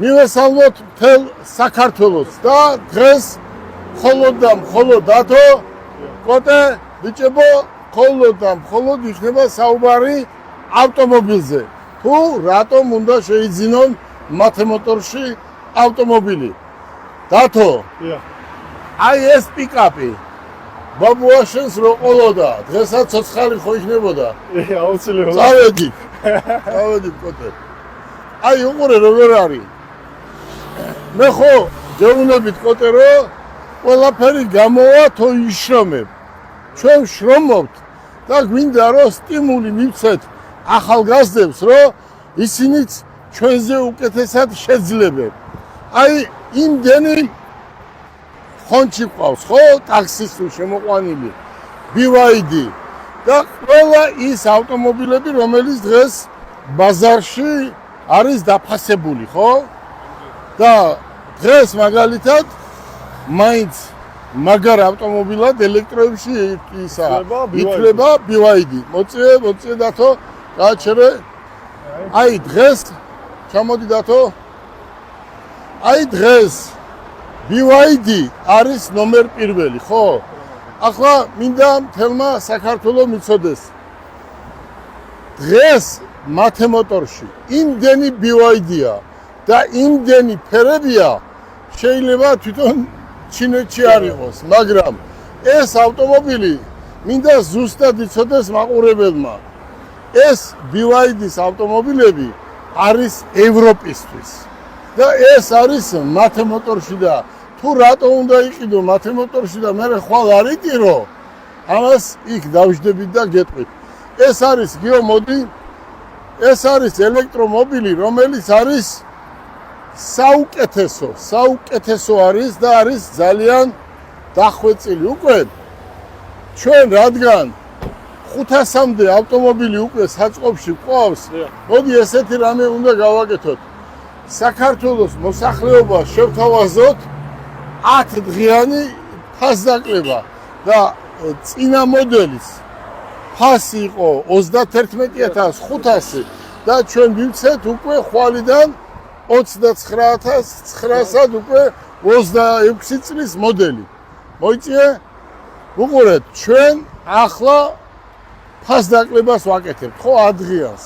მივესალმოთ მთელ საქართველოს და დღეს მხოლოდ დათო კოტე ბიჭებო მხოლოდ იქნება საუბარი ავტომობილზე. თუ რატომ უნდა შეიძინონ მათე მოტორში ავტომობილი? დათო, აი ეს პიკაპი ბაბუაშენს რო ყოლოდა, დღესაც ცოცხალი ხო იქნებოდა? აუცილებლად. წავედით კოტე. აი უყურე როგორ არის. მე ხო გეუბნებით კოტე რომ ყველაფერი გამოვა თო იშრომებ. ჩვენ შრომობთ და გვინდა რომ სტიმული მივცეთ ახალგაზრდებს, რომ ისინიც ჩვენზე უკეთესად შეძლებენ. აი იმდენი ხონჩი ყავს ხო ტაქსის შემოყვანილი BYD და ყველა ის ავტომობილები, რომელიც დღეს ბაზარში არის დაფასებული, ხო? და დღეს მაგალითად მაინც მაგარ ავტომობილად ელექტროებში ითვლება BYD. მოწე დათო, გააჩერე. აი დღეს ჩამოდი დათო. აი დღეს BYD არის ნომერ პირველი, ხო? ახლა მინდა მთელმა საქართველოს მიცოდეს. დღეს მათე მოტორში იმდენი BYD-ა და იმდენი ფერებია, შეიძლება თვითონ ჩინეთში არ იყოს, მაგრამ ეს ავტომობილი მინდა ზუსტად იცოდეს მაყურებელმა. ეს BYD-ის ავტომობილები არის ევროპისთვის. და ეს არის მათე მოტორში და თუ რატო უნდა იყიდო მათე მოტორში და მე ხვალ არ იტირო, ამას იქ დავждებით და გეტყვით. ეს არის გიო მოდი, ეს არის ელექტრომობილი, რომელიც არის საუკეთესო არის და არის ძალიან დახვეწილი. უკვე ჩვენ რადგან 500-მდე ავტომობილი უკვე საწყობში ყავს, მოდი ესეთი რამე უნდა გავაკეთოთ. საქართველოს მოსახლეობას შევთავაზოთ 10 დღიანი ფასდაკლება და წინა მოდელის ფასი იყო 31500 და ჩვენ ვივცეთ უკვე ხვალიდან 29900 უკვე 26 წლის მოდელი. მოიწიე? უყურეთ, ჩვენ ახლა ფასდაკლებას ვაკეთებთ, ხო, ადღიანს.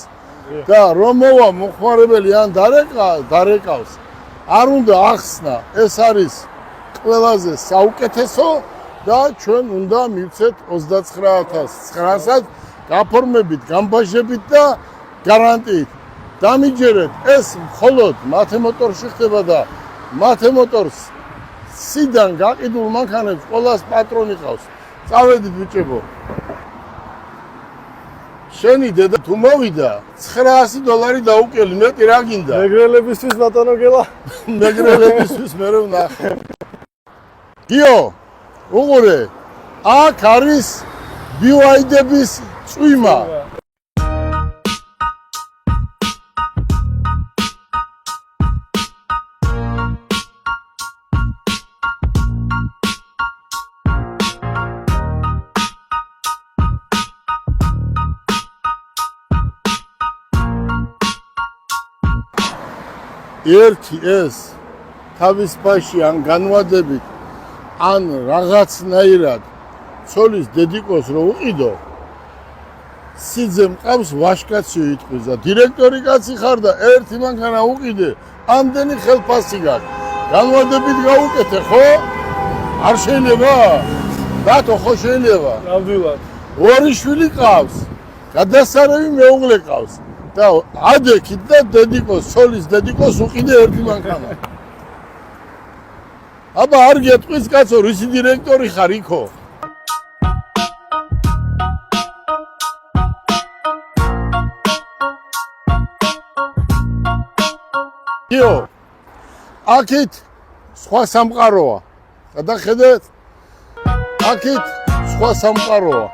და რომ მოვა მოხმარებელი ან დარეკავს, არ უნდა ახსნა, ეს არის ყველაზე საუკეთესო და ჩვენ უნდა მივცეთ 29900 გაფორმებით, გამბაჟებით და გარანტიით. დამიჯერეთ, ეს მხოლოდ მათე მოტორში ხდება და მათე მოტორს სიდან გაყიდულ მანქანებს ყველას პატრონი ყავს. წავედით ბიჭებო. შენი დედა თუ მოვიდა $900 დაუკელი, მეტი რა გინდა? მეგრელებისთვის ბატონო გელა. მეგრელებისთვის მე ვნახე. გიო, უყურე, აქ არის BYD-ების წვიმა. ერთი ეს თავის ფაში ან განვადებით ან რაღაცნაირად ცოლის დედიკოს რო უყიდო, სიძე მყავს ვაშკაცი იტყვის და დირექტორი კაცი ხარ და ერთი მანქანა უყიდე, ამდენი ხელფასი გაქვს. განვადებით გაუკეთე, ხო? არ შეიძლება? დათო, ხო შეიძლება? ნამდვილად. ორი შვილი ყავს, გადასარევი მეუღლე ყავს. და ადექით და დედიკოს, ცოლის დედიკოს უყიდე ერთი მანქანა. აბა არ გეტყვის კაცო, რისი დირექტორი ხარ იქო? გიო, აქეთ სხვა სამყაროა. გადახედეთ? აქეთ სხვა სამყაროა.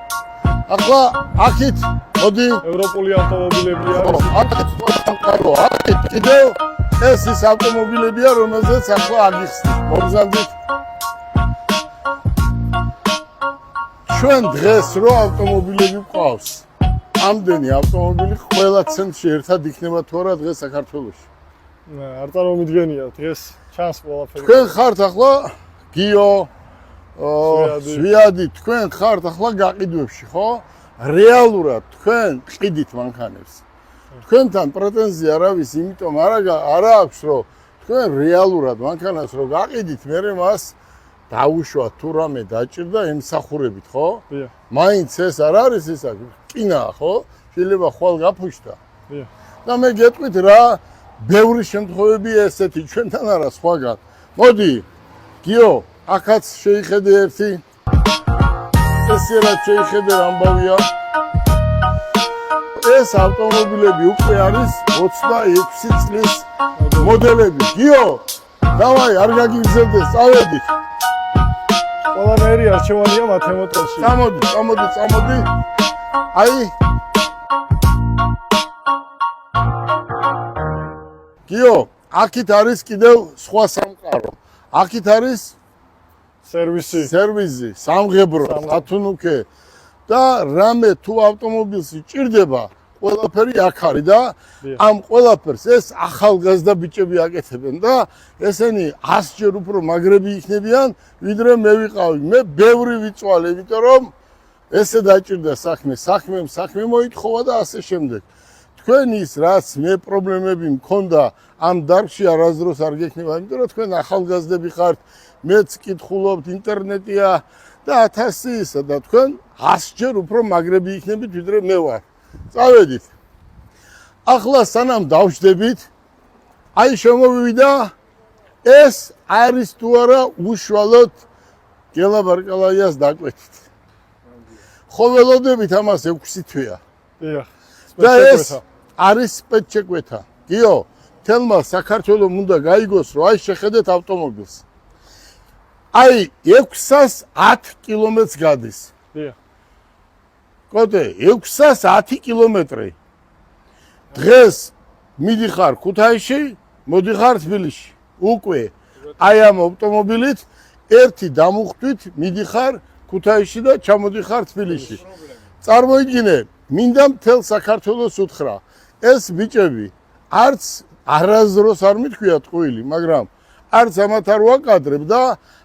ახლა აქეთ მოდი ევროპული ავტომობილებია. აქეთ სხვა სამყაროა. აქეთ კიდევ ეს ის ავტომობილებია, რომელზეც ახლა აგიხსნით. მოგზავნით. ჩვენ დღეს რო ავტომობილები გვყავს, ამდენი ავტომობილი ყველა ცენტრში ერთად იქნება თუ არა დღეს საქართველოში? არ წარმომიდგენია დღეს ჩანს ყველაფერი. თქვენ ხართ ახლა გიო, ზვიადი, თქვენ ხართ ახლა გაყიდვებში, ხო? რეალურად თქვენ ყიდით მანქანებს. თქვენთან პრეტენზია არავის იმიტომ არა აქვს, რომ თქვენ რეალურად მანქანას რო გაყიდით, მერე მას დაუშვათ თუ რამე დაჭირდა ემსახურებით, ხო? დიახ. მაინც ეს არ არის ისა, ყინაა, ხო? შეიძლება ხვალ გაფუშტა. დიახ. და მე გეტყვით რა, ბევრი შემთხვევებია ესეთი, ჩვენთან არა სხვაგან. მოდი, გიო, აქაც შეიხედე ერთი. ესე რაც შეიხედე ამბავია. ეს ავტომობილები უკვე არის 26 წლის მოდელები. გიო, დავაი, არ გაგიგზავდეს, წავედით. ყველანაირი არჩევანია მათემატიკაში. წამოდი. აი. გიო, აქეთ არის კიდევ სხვა სამყარო. აქეთ არის სერვისი, სამღებრო, ათუნუქე და რამე თუ ავტომობილს ჭირდება, ყველაფერი აქ არის და ამ ყველაფერს ეს ახალგაზრდა ბიჭები აკეთებენ და ესენი 100-ჯერ უფრო მაგრები იქნებიან, ვიდრე მე ვიყავი. მე ბევრი ვიწვალე, იმიტომ რომ ესე დაჭირდა საქმე მოითხოვა და ასე შემდეგ. თქვენ ის რაც მე პრობლემები მქონდა ამ დარგში არასდროს არ გექნება, იმიტომ რომ თქვენ ახალგაზრდები ხართ, მეც კითხულობთ, ინტერნეტია და 1000 ისა და თქვენ 100-ჯერ უფრო მაგრები იქნებით, ვიდრე მე ვარ. წავედით. ახლა სანამ დავждებით, აი შემოვივიდა ეს არის თუ არა უშუალოდ გელაბარკალაიას დაკვეთით. ხო ველოდებით ამას 6 თვეა. დიახ. და ეს არის სპეცშეკვეთა. გიო, თელმა საქართველოს უნდა გაიგოს, რომ აი შეხედეთ ავტომობილს. აი 610 კილომეტრს გადის. დიახ. კოტე, 610 კილომეტრი. დღეს მიდიხარ ქუთაისში, მოდიხარ თბილისში. უკვე აი ამ ავტომობილით ერთი დამუხტვით მიდიხარ ქუთაისში და ჩამოდიხარ თბილისში. წარმოიდგინე, მინდა მთელ საქართველოს უთხრა. ეს ბიჭები არც არასდროს არ მithქვია ტყუილი, მაგრამ არც ამათ არ ვაკადრებ და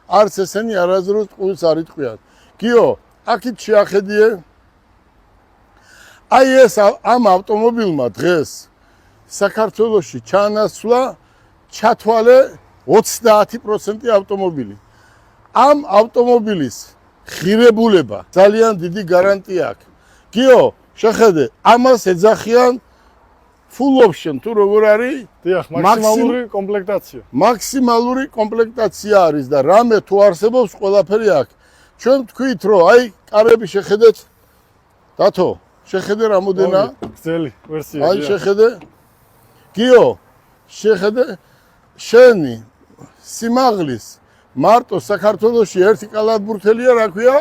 არც ესენი არასდროს ტყუილს არ იტყვიან. გიო, აქეთ შეახედიე. აი ეს ამ ავტომობილმა დღეს საქართველოში ჩაანაცვლა, ჩათვალე 30% ავტომობილი. ამ ავტომობილის ღირებულება ძალიან დიდი გარანტია აქვს. გიო, შეხედე, ამას ეძახიან full option თუ როგორ არის? დიახ, მაქსიმალური კომპლექტაცია. მაქსიმალური კომპლექტაცია არის და რამე თუ არსებობს ყველაფერი აქვს. ჩვენ თქვით, რომ აი კარები შეხედეთ. დათო, შეხედე რამოდენა? გრძელი ვერსია. აი შეხედე. გიო, შეხედე შენი სიმაღლის მარტო საქართველოში ერთი კალათბურთელია, რა ქვია?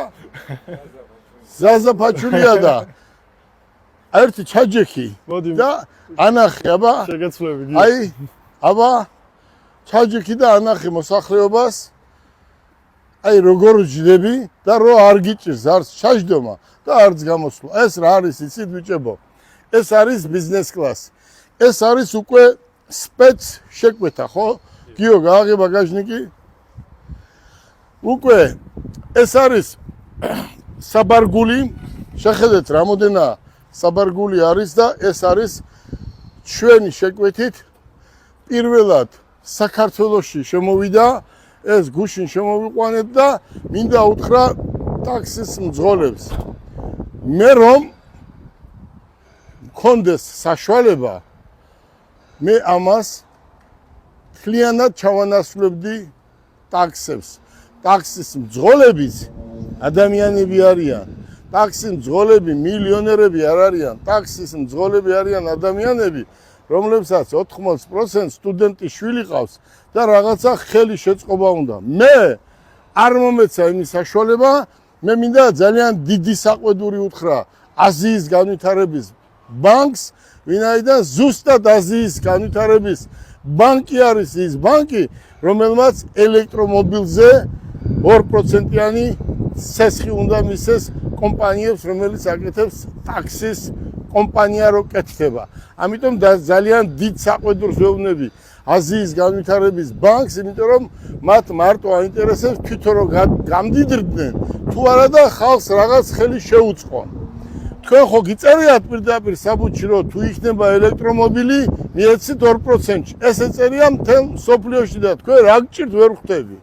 ზაზაფაჩულია და ერთი ჩაჯექი და ანახი, აბა. შეგეცვლები. აი, აბა, ჩაჯექი და ანახი მოსახლეობას. აი, როგორ ჯდები და რო არ გიჭირს, არც ჩაჯდომა და არც გამოსვლა. ეს რა არის, იცით ბიჭებო? ეს არის ბიზნეს კლასი. ეს არის უკვე სპეც შეკვეთა, ხო? გიო, გააღე ბაგაჟნიკი. უკვე ეს არის საბარგული, შეხედეთ რამოდენა საბარგული არის და ეს არის ჩვენი შეკვეთით პირველად საქართველოში შემოვიდა, ეს გუშინ შემოვიყვანეთ და მინდა უთხრა ტაქსის მძღოლებს. მე რომ მქონდეს საშუალება, მე ამას მთლიანად ჩავანაცვლებდი ტაქსებს. ტაქსის მძღოლებიც ადამიანები არიან. ტაქსის მძღოლები მილიონერები არ არიან. ტაქსის მძღოლები არიან ადამიანები, რომლებსაც 80% სტუდენტი შვილი ყავს და რაღაცა ხელი შეწყობა უნდა. მე არ მომეცა იმის საშუალება, მე მინდა ძალიან დიდი საყვედური უთხრა აზიის განვითარების ბანკს, ვინაიდან ზუსტად აზიის განვითარების ბანკი არის ის ბანკი, რომელმაც ელექტრომობილზე 2%-იანი ცესხი უნდა მისცეს კომპანიებს, რომელიც აკეთებს ტაქსის კომპანია რო კეთდება. ამიტომ ძალიან დიდ საყვედურს ვეუბნები აზიის განვითარების ბანკს, იმიტომ რომ მათ მარტო აინტერესებს თვითონ რომ გამდიდრდნენ, თუ არა და ხალხს რაღაც ხელი შეუწყონ. თქვენ ხო გიწერიათ პირდაპირ საბუთში რომ თუ იქნება ელექტრომობილი, მიეცით 2%-ში. ეს ეწერია მთელ მსოფლიოში და თქვენ რა გჭირთ ვერ ხვდები.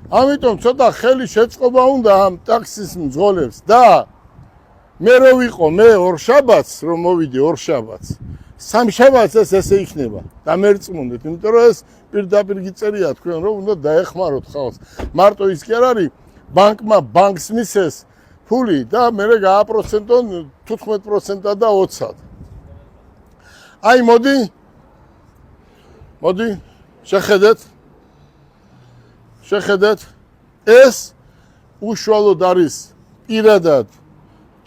ამიტომ ცოტა ხელი შეწყობა უნდა ამ ტაქსის მძღოლებს და მე რო ვიყო მე ორშაბათს რომ მოვიდე ორშაბათს სამშაბათს ესე იქნება დამერწმუნდეთ იმიტომ რომ ეს პირდაპირ გიწერია თქვენ რომ უნდა დაეხმაროთ ხალხს მარტო ის კი არ არის ბანკმა ბანკს მისეს ფული და მე გააპროცენტონ 15%-ად და 20-ად აი მოდი შეხედეთ ეს უშუალოდ არის პირადად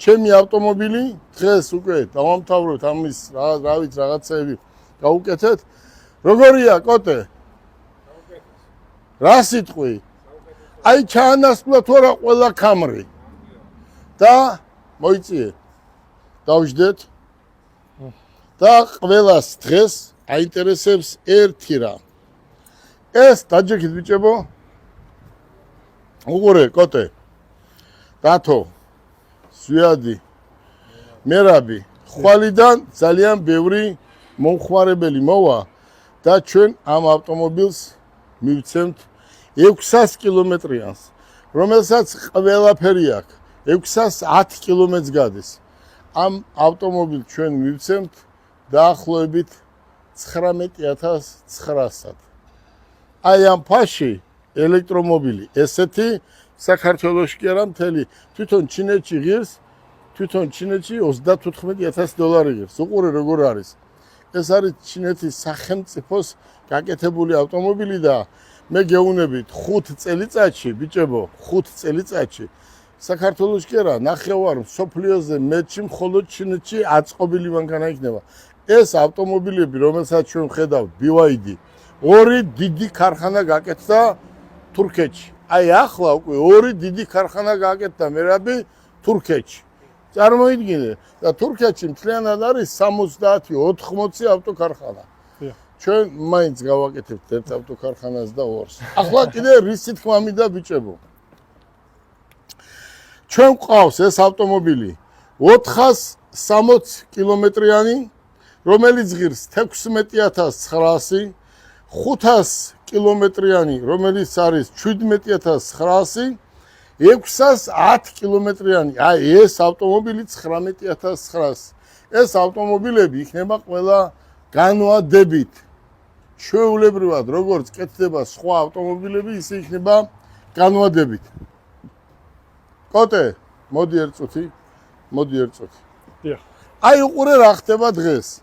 ჩემი ავტომობილი დღეს უკვე დავამთავროთ ამის რა ვიცი რაღაცები გავუკეთეთ როგორია კოტე რა სიტყვი აი ჩაანაცვლა თუ არა ყველა კამრი და მოიწიე დავждეთ და ყველას დღეს აინტერესებს ერთი რამ ეს დაჯექით ბიჭებო უყურე კოტე დათო ზვიადი მერაბი ხვალიდან ძალიან ბევრი მომხმარებელი მოვა და ჩვენ ამ ავტომობილს მივცემთ 600 კილომეტრიანს რომელსაც ყველაფერი აქვს 610 კილომეტრს გადის ამ ავტომობილს ჩვენ მივცემთ დაახლოებით 19900-ად აი ამ ფაში ელექტრომობილი ესეთი საქართველოში კი არა მთელი თვითონ ჩინეთში ღირს თვითონ ჩინეთში $35000 ღირს უყურე როგორ არის ეს არის ჩინეთის სახელმწიფოს გაკეთებული ავტომობილი და მე გეუბნებით 5 წელიწადში ბიჭებო 5 წელიწადში საქართველოში კი არა ნახევარ სოფლიოზე მეტში მხოლოდ ჩინეთში აწყობილი მანქანა იქნება ეს ავტომობილები რომელსაც ჩვენ ხედავთ BYD ორი დიდი ქარხანა გაკეთდა თურქეთში აი ახლა უკვე ორი დიდი ქარხანა გააკეთდა მერაბი თურქეთში. წარმოიდგინე და თურქეთში მთლიანად არის 70-80 ავტოქარხანა. ჩვენ მაინც გავაკეთებთ ერთ ავტოქარხანას და ორს. ახლა კიდე რისი თქმა მინდა ბიჭებო. ჩვენ ყავს ეს ავტომობილი 460 კილომეტრიანი, რომელიც ღირს 16900, 500 კილომეტრიანი, რომელიც არის 17900, 610 კილომეტრიანი, აი ეს ავტომობილი 19900. ეს ავტომობილები იქნება ყველა განვადებით. ჩვეულებრივად, როგორც კეთდება სხვა ავტომობილები, ისე იქნება განვადებით. კოტე, მოდი ერთ წუთი. აი უყურე რა ხდება დღეს.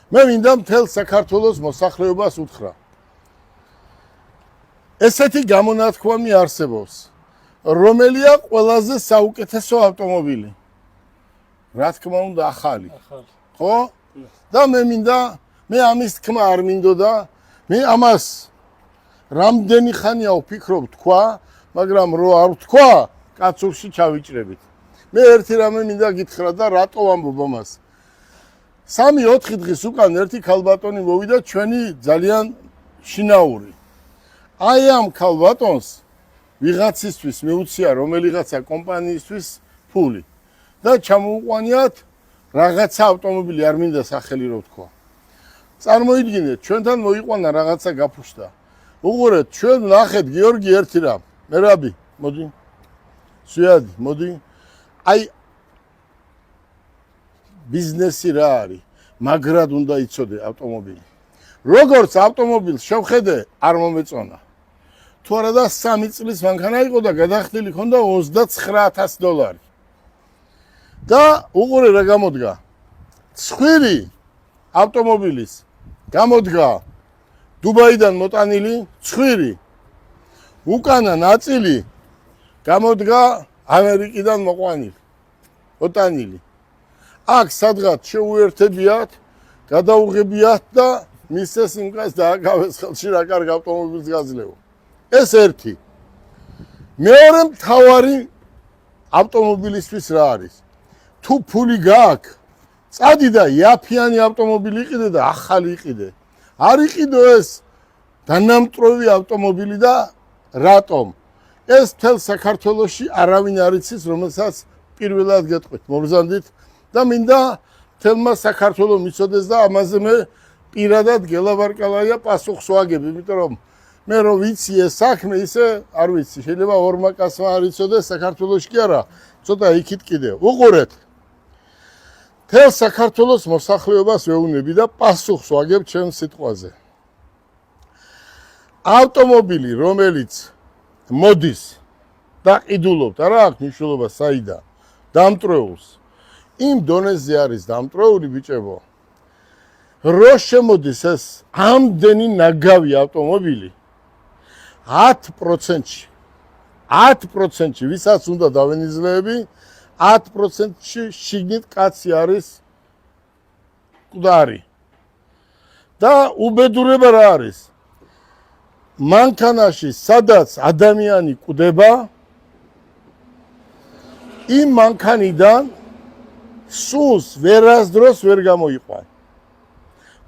მე მინდა მთელ საქართველოს მოსახლეობას უთხრა. ესეთი გამონათქვამი არსებობს, რომელია ყველაზე საუკეთესო ავტომობილი. რა თქმა უნდა, ახალი. ხო? და მე ამის თქმა არ მინდოდა, მე ამას რამდენი ხანია ვფიქრობ თქვა, მაგრამ რო არ ვთქვა, კაცურში ჩავიჭრებით. მე ერთი რამე მინდა გითხრა და რატო ვამბობ ამას. 3-4 დღის უკან ერთი ქალბატონი მოვიდა ჩვენი ძალიან შინაური. აი ამ ქალბატონს ვიღაცისთვის მეუცია რომელიღაცა კომპანიისთვის ფული და ჩამოუყვანიათ რაღაცა ავტომობილი არ მინდა სახელი რო თქვა. წარმოიდგინეთ, ჩვენთან მოიყვანა რაღაცა გაფუშტა. უყურეთ, ჩვენ ნახეთ გიორგი ერთი რამ. მერაბი, მოდი. სვიადი, მოდი. აი ბიზნესი რა არის? მაგრად უნდა იცოდე ავტომობილი. როგორც ავტომობილს შევხედე, არ მომეწონა. თუ არა და 3 წლის მანქანა იყო და გადახდილი ქონდა $29000. და უყურე რა გამოდგა. ცხვირი ავტომობილის გამოდგა დუბაიდან მოტანილი ცხვირი. უკანა ნაწილი გამოდგა ამერიკიდან მოტანილი. აქ სადღაც შეუერთებიათ, გადაუღებიათ და მისცეს იმ კაცს დააკავეს ხელში რა კარგ ავტომობილს გაძლევო. ეს ერთი. მეორე მთავარი ავტომობილისთვის რა არის? თუ ფული გააქვს წადი და იაფიანი ავტომობილი იყიდე და ახალი იყიდე. არ იყიდო ეს დანამტვრევი ავტომობილი და რატომ? ეს მთელ საქართველოში არავინ არ იცის, რომელსაც პირველად გეტყვით, მოგზანდით და მინდა მთელმა საქართველოს მიცოდეს და ამაზე მე პირადად გელაბარკალაია პასუხს ვაგებ, იმიტომ რომ მე რო ვიცი ეს საქმე, ისე არ ვიცი, შეიძლება ორმა კაცმა არ იცოდეს საქართველოში კი არა, ცოტა იქით კიდე. უყურეთ. მთელ საქართველოს მოსახლეობას ვეუბნები და პასუხს ვაგებ ჩემს სიტყვაზე. ავტომობილი, რომელიც მოდის და ყიდულობთ, არა აქვს მნიშვნელობა საიდან, დამტვრეულს. იმ დონეზე არის დამტვრეული ბიჭებო. რო შემოდის ეს ამდენი ნაგავი ავტომობილი 10%-ში, ვისაც უნდა დავენიზლეები, 10%-ში შიგნით კაცი არის მკვდარი. და უბედურება რა არის? მანქანაში, სადაც ადამიანი კვდება, იმ მანქანიდან სულს ვერასდროს ვერ გამოიყვან.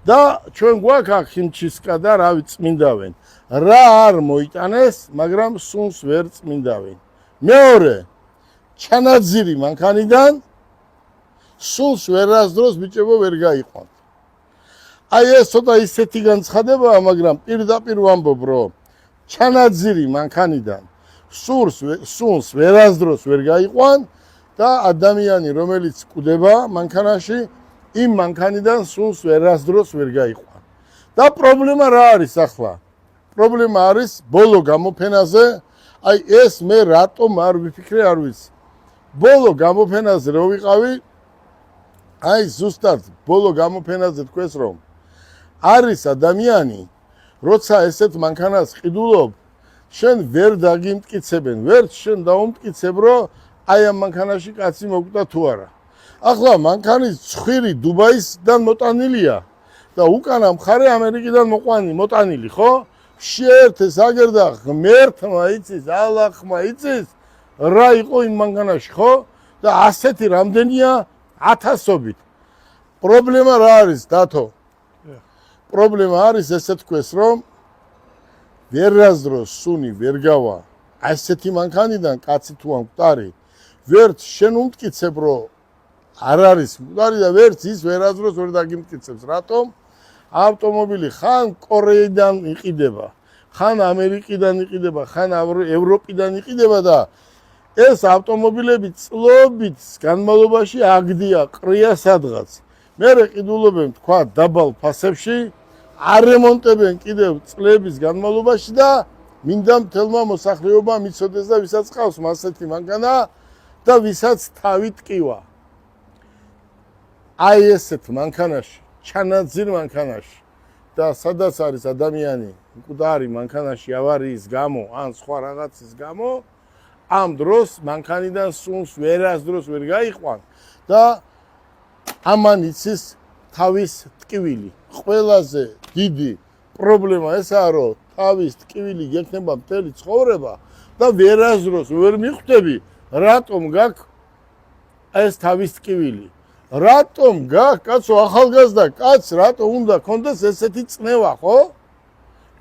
და ჩვენ გვაქვს აქ ხიმჩისკა და რავი წმინდავენ. რა არ მოიტანეს, მაგრამ სულს ვერ წმინდავენ. მეორე, ჩანაძირი მანქანიდან სულს ვერასდროს ბიჭებო ვერ გაიყვანთ. აი ეს ცოტა ისეთი განცხადებაა, მაგრამ პირდაპირ ვამბობ, რომ ჩანაძირი მანქანიდან სულს ვერასდროს ვერ გაიყვან და ადამიანი, რომელიც კვდება მანქანაში, იმ მანქანიდან სულს ვერასდროს ვერ გაიყვან. და პრობლემა რა არის ახლა? პრობლემა არის ბოლო გამოფენაზე, აი ეს მე რატომ არ ვიფიქრე, არ ვიცი. ბოლო გამოფენაზე რო ვიყავი, აი ზუსტად ბოლო გამოფენაზე თქვეს რომ არის ადამიანი, როცა ესეთ მანქანას ყიდულობ, შენ ვერ დაგიმტკიცებენ, ვერ შენ დაუმტკიცებ, რომ აი ამ მანქანაში კაცი მოკვდა თუ არა. ახლა მანქანის ცხვირი დუბაისიდან მოტანილია და უკანა მხარე ამერიკიდან მოტანილი, ხო? შეერთეს აგერდა ღმერთმა იცის, ალლაჰმა იცის, რა იყო იმ მანქანაში, ხო? და ასეთი რამდენია ათასობით. პრობლემა რა არის, დათო? პრობლემა არის ესე თქვეს, რომ ვერასდროს სუნი ვერ გავა ასეთი მანქანიდან კაცი თუ ამ მკვდარი, ვერც შენ უმტკიცებ, რომ არ არის მკვდარი და ვერც ის ვერასდროს ვერ დაგიმტკიცებს. რატომ? ავტომობილი ხან კორეიდან იყიდება, ხან ამერიკიდან იყიდება, ხან ევროპიდან იყიდება და ეს ავტომობილები წლობით განმავლობაში აგდია, ყრია სადღაც. მერე ყიდულობენ თქვა დაბალ ფასებში, არემონტებენ კიდევ წლების განმავლობაში და მინდა მთელმა მოსახლეობამ იცოდეს და ვისაც ყავს მასეთი მანქანა და ვისაც თავი ტკივა. აი ესეთ მანქანაში, ჩანაძირ მანქანაში და სადაც არის ადამიანი მკვდარი მანქანაში ავარიის გამო ან სხვა რაღაცის გამო, ამ დროს მანქანიდან სულს ვერასდროს ვერ გაიყვან და ამან იცის თავის ტკივილი. ყველაზე დიდი პრობლემა ესაა, რომ თავის ტკივილი გექნება მთელი ცხოვრება და ვერასდროს ვერ მიხვდები, რატომ გაქვს ეს თავის ტკივილი. რატომ გაქვს, კაცო, ახალგაზრდა კაც, რატომ უნდა კონდეს ესეთი წნევა, ხო?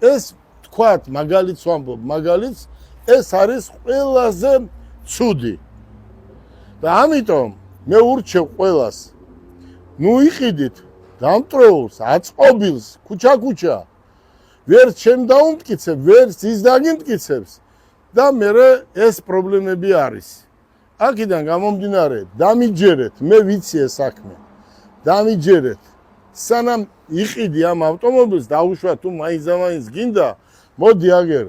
ეს თქვათ, მაგალითს ვამბობ, მაგალითს ეს არის ყველაზე ცუდი. და ამიტომ მე ურჩევ ყველას, ნუ იყიდით დამტვრეულს, აწყობილს, ქუჩა-ქუჩა. ვერც შენ დაუმტკიცებ, ვერც ის დაგიმტკიცებს და მერე ეს პრობლემები არის. აქედან გამომდინარე, დამიჯერეთ, მე ვიცი ეს საქმე. დამიჯერეთ. სანამ იყიდი ამ ავტომობილს, დაუშვა თუ მაინც გინდა, მოდი აგერ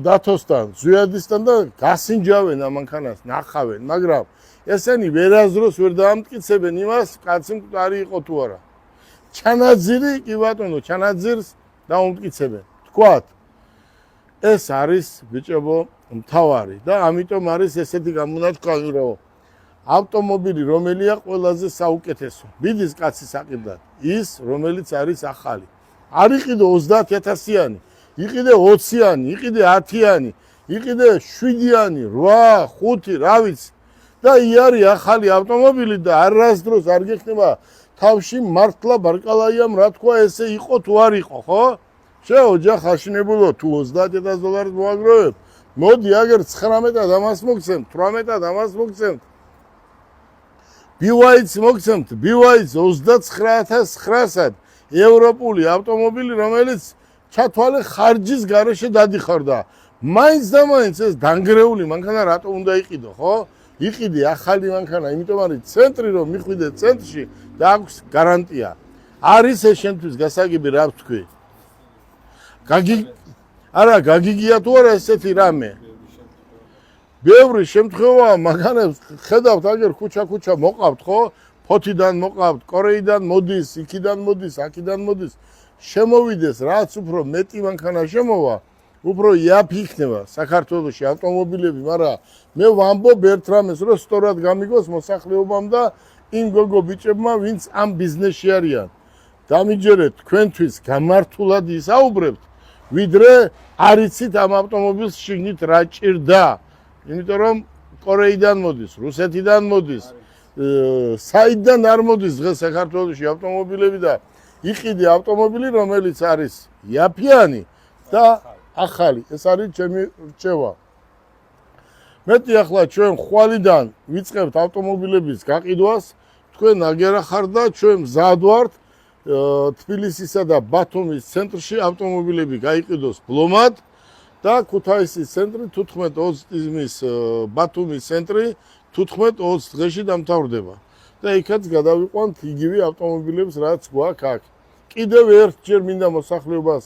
დათოსთან, ზვიადისთან და გასინჯავენ ამ მანქანას, ნახავენ, მაგრამ ესენი ვერასდროს ვერ დაამტკიცებენ იმას, კაცი მკვდარი იყო თუ არა. ჩანაძირი, კი ბატონო, ჩანაძირს დაუმტკიცებენ. თქვათ, ეს არის ბიჭებო მთავარი და ამიტომ არის ესეთი გამონათქვამი, რომ ავტომობილი რომელია ყველაზე საუკეთესო. ბიდის კაცის აყიდად ის, რომელიც არის ახალი. არ იყიდო 30,000-იანი, იყიდე 20-იანი, იყიდე 10-იანი, იყიდე 7-იანი, 8, 5, რა ვიცი. და იარი ახალი ავტომობილი და არასდროს არ გექნება თავში მართლა ბარკალაიამ რა თქვა ესე იყო თუ არ იყო, ხო? შეოჯახ აშინებულო თუ $30,000 მოაგროვებ. მოდი აგერ 19-ად ამას მოგცემთ, 18-ად ამას მოგცემთ. BYD მოგცემთ, BYD 29,900 ევროპული ავტომობილი, რომელიც ჩათვალე ხარჯის გარეშე დადიხარდა. მაინც და მაინც ეს დანგრეული მანქანა რატო უნდა იყიდო, ხო? იყიდე ახალი მანქანა, იმიტომ არის ცენტრი რომ მიხვიდე ცენტრში და აქვს გარანტია. არის ეს შენთვის გასაგები რა ვთქვი? არა, გაგიგია თუ არა ესეთი რამე? ბევრი შემთხვევაა, მაგანებს ხედავთ აგერ ქუჩა მოყავთ, ხო? ფოთიდან მოყავთ, კორეიდან მოდის, იქიდან მოდის, აქიდან მოდის. შემოვიდეს რაც უფრო მეტი მანქანა შემოვა, უფრო იაფი იქნება საქართველოში ავტომობილები, მაგრამ მე ვამბობ ერთ რამეს, რომ სწორად გამიგოს მოსახლეობამ და იმ გოგო ბიჭებმა, ვინც ამ ბიზნესში არიან. დამიჯერეთ თქვენთვის გამართულად ისაუბრებთ, ვიდრე არ იცით ამ ავტომობილს შიგნით რა ჭირდა. იმიტომ რომ კორეიდან მოდის, რუსეთიდან მოდის, საიდან არ მოდის დღეს საქართველოში ავტომობილები და იყიდე ავტომობილი, რომელიც არის იაფიანი და ახალი. ეს არის ჩემი რჩევა. მეტი ახლა ჩვენ ხვალიდან ვიწყებთ ავტომობილების გაყიდვას, თქვენ აგერა ხართ და ჩვენ მზად ვართ თბილისისა და ბათუმის ცენტრში ავტომობილები გაიყიდოს ბლომად და ქუთაისის ცენტრი 15-20 ბათუმის ცენტრი 15-20 დღეში დამთავრდება. და იქაც გადავიყვანთ იგივე ავტომობილებს, რაც გვაქვს აქ. კიდევ ერთჯერ მინდა მოსახლეობას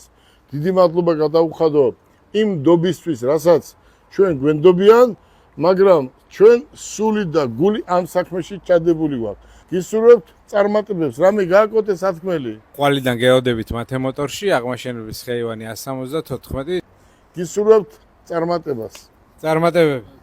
დიდი მადლობა გადავუხადო იმ დობისთვის, რასაც ჩვენ გვენდობიან, მაგრამ ჩვენ სული და გული ამ საქმეში ჩადებული გვაქვს. გისურვებთ წარმატებებს, რამე გააკეთე სათქმელი. ყვალიდან გეოდებით მათე მოტორში, აღმაშენების ხეივანი 174. გისურვებთ წარმატებას. წარმატებები.